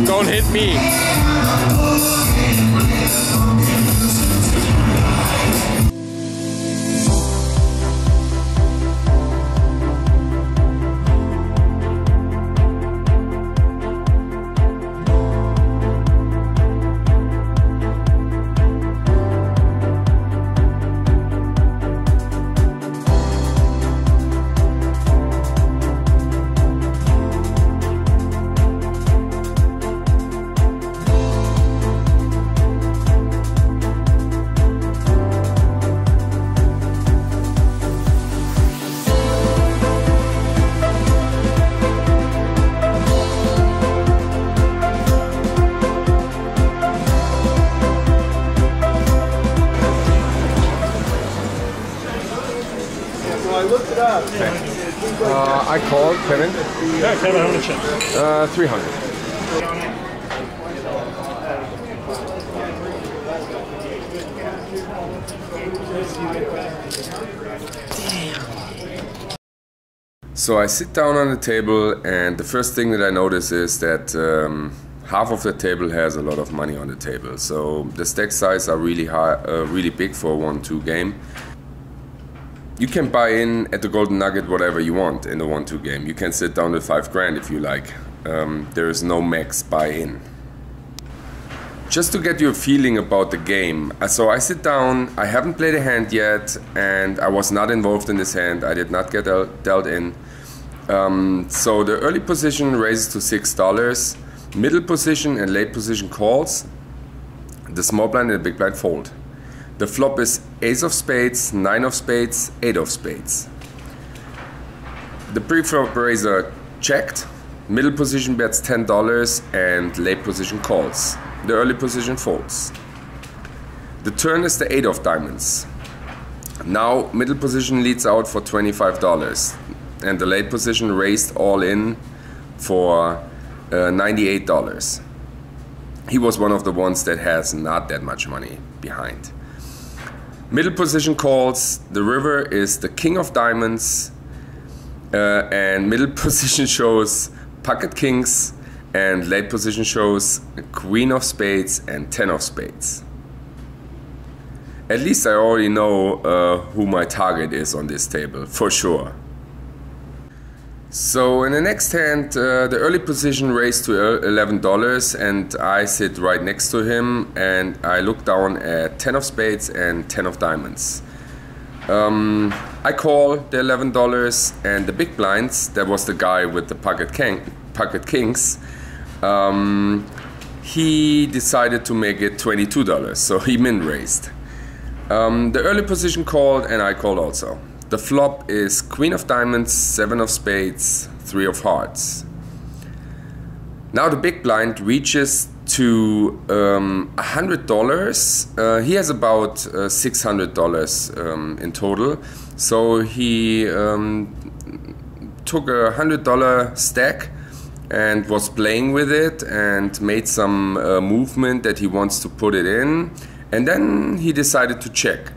Don't hit me. I called Kevin. Yeah, Kevin, how much? 300. So I sit down on the table, and the first thing that I notice is that half of the table has a lot of money on the table. So the stack size are really high, really big for a 1-2 game. You can buy in at the Golden Nugget whatever you want in the 1-2 game. You can sit down with 5 grand if you like. There is no max buy-in. Just to get you a feeling about the game, so I sit down, I haven't played a hand yet, and I was not involved in this hand. I did not get dealt in. So the early position raises to $6, middle position and late position calls, the small blind and the big blind fold. The flop is ace of spades, 9 of spades, 8 of spades. The pre-flop raiser checked, middle position bets $10 and late position calls. The early position folds. The turn is the 8 of diamonds. Now middle position leads out for $25 and the late position raised all in for $98. He was one of the ones that has not that much money behind. Middle position calls, the river is the king of diamonds, and middle position shows pocket kings, and late position shows queen of spades and 10 of spades. At least I already know who my target is on this table, for sure. So in the next hand, the early position raised to $11 and I sit right next to him and I look down at 10 of spades and 10 of diamonds. I call the $11 and the big blinds, that was the guy with the pocket kings, he decided to make it $22, so he min raised. The early position called and I called also. The flop is queen of diamonds, 7 of spades, 3 of hearts. Now the big blind reaches to $100. He has about $600 in total. So he took a $100 stack and was playing with it and made some movement that he wants to put it in. And then he decided to check.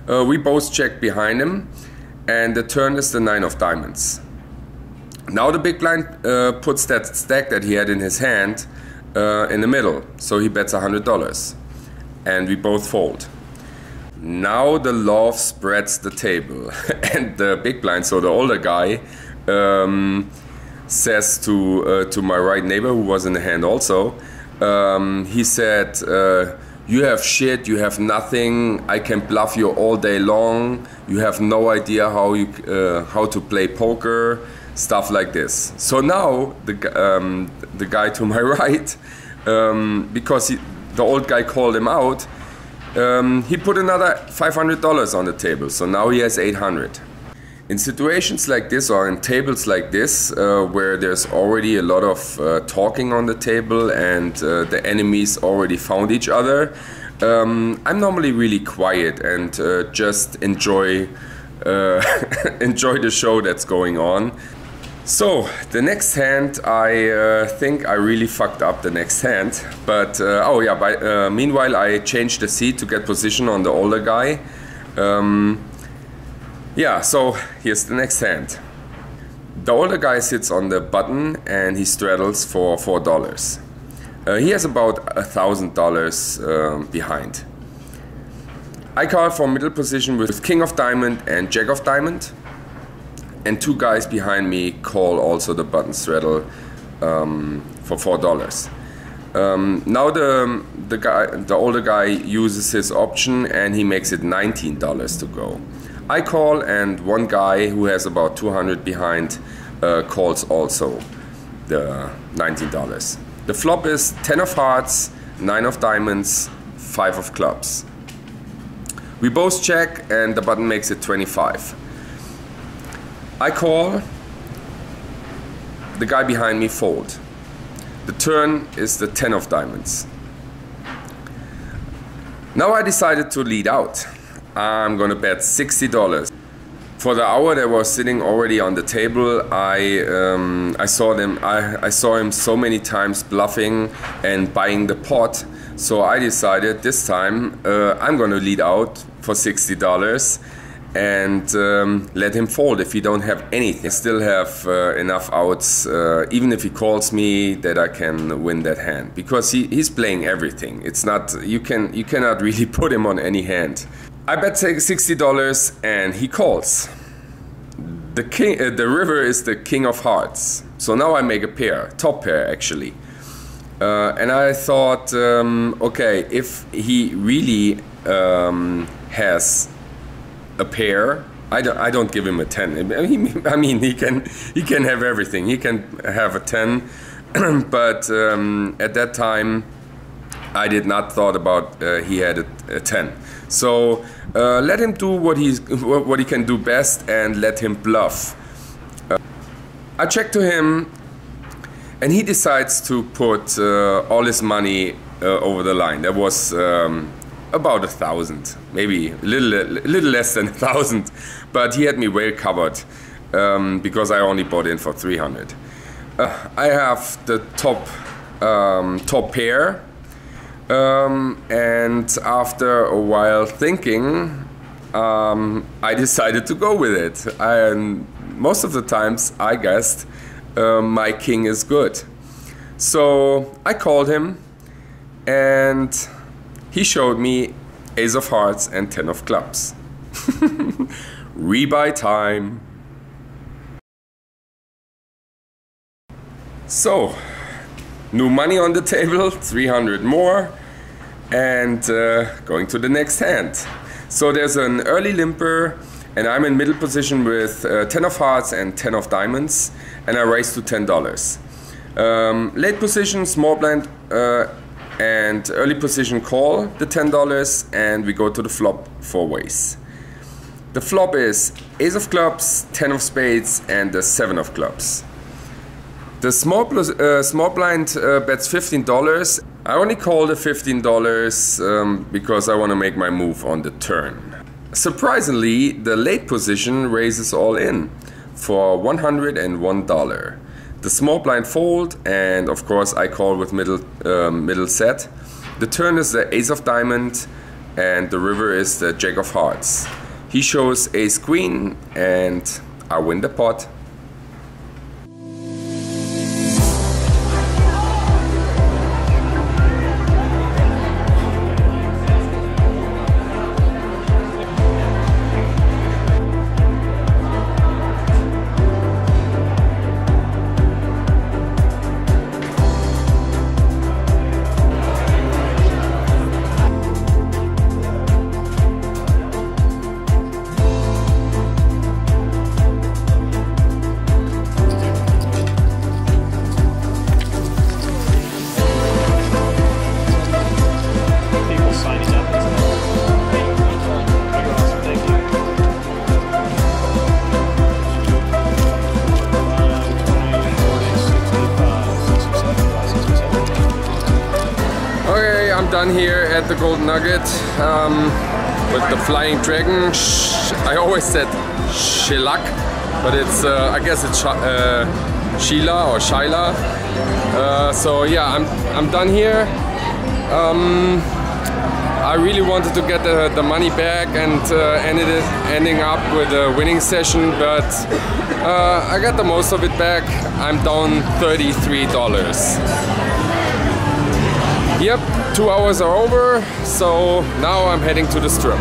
We both checked behind him, and the turn is the 9 of diamonds. Now the big blind puts that stack that he had in his hand in the middle, so he bets $100, and we both fold. Now the love spreads the table, and the big blind, so the older guy, says to my right neighbor, who was in the hand also, he said, you have shit, you have nothing, I can bluff you all day long, you have no idea how to play poker, stuff like this. So now the guy to my right, because the old guy called him out, he put another $500 on the table, so now he has $800. In situations like this or in tables like this, where there's already a lot of talking on the table and the enemies already found each other, I'm normally really quiet and just enjoy enjoy the show that's going on. So the next hand, I think I really fucked up the next hand, but oh yeah, meanwhile I changed the seat to get position on the older guy. Yeah, so here's the next hand. The older guy sits on the button and he straddles for $4. He has about $1,000 behind. I call for middle position with King of Diamond and Jack of Diamond. And two guys behind me call also the button straddle for $4. Now the older guy uses his option and he makes it $19 to go. I call and one guy who has about 200 behind calls also the $19. The flop is 10 of hearts, 9 of diamonds, 5 of clubs. We both check and the button makes it 25. I call, the guy behind me fold. The turn is the 10 of diamonds. Now I decided to lead out. I'm gonna bet $60. For the hour that was sitting already on the table, I saw him so many times bluffing and buying the pot. So I decided this time I'm gonna lead out for $60 and let him fold if he don't have anything. I still have enough outs, even if he calls me, that I can win that hand, because he's playing everything. It's not, you cannot really put him on any hand. I bet $60 and he calls. The river is the King of Hearts. So now I make a pair, top pair actually. And I thought, okay, if he really has a pair, I don't give him a 10. I mean, he can have everything. He can have a 10, but at that time I did not thought about he had a 10. So let him do what he can do best and let him bluff. I check to him and he decides to put all his money over the line. That was about 1,000, maybe a little less than 1,000, but he had me well covered because I only bought in for 300. I have the top pair, and after a while thinking, I decided to go with it. And most of the times I guessed my king is good. So I called him and he showed me ace of hearts and 10 of clubs. Rebuy time. So, new money on the table, 300 more, and going to the next hand. So there's an early limper and I'm in middle position with 10 of hearts and 10 of diamonds, and I raise to $10. Late position, small blind, and early position call the $10, and we go to the flop 4 ways. The flop is ace of clubs, 10 of spades, and the 7 of clubs. The small blind bets $15. I only call the $15 because I want to make my move on the turn. Surprisingly, the late position raises all in for $101. The small blind fold, and of course I call with middle set. The turn is the ace of diamond and the river is the jack of hearts. He shows ace queen and I win the pot. Done here at the Golden Nugget with the Flying Dragon. I always said shellac, but it's I guess it's Sheila or Shyla. So yeah, I'm done here. I really wanted to get the money back and ending up with a winning session, but I got the most of it back. I'm down $33. Yep, 2 hours are over, so now I'm heading to the strip.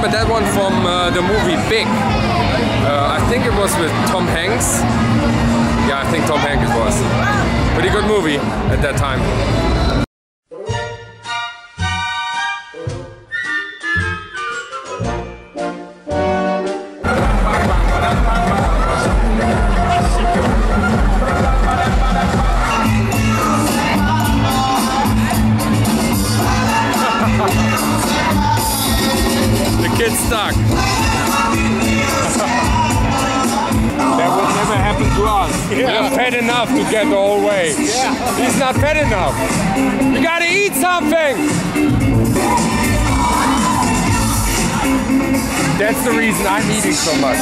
That one from the movie Big. I think it was with Tom Hanks. Yeah, I think Tom Hanks it was. Pretty good movie at that time. Kid's stuck. That would never happen to us. We're fat enough to get the whole way. Yeah. He's not fat enough. You gotta eat something! That's the reason I'm eating so much.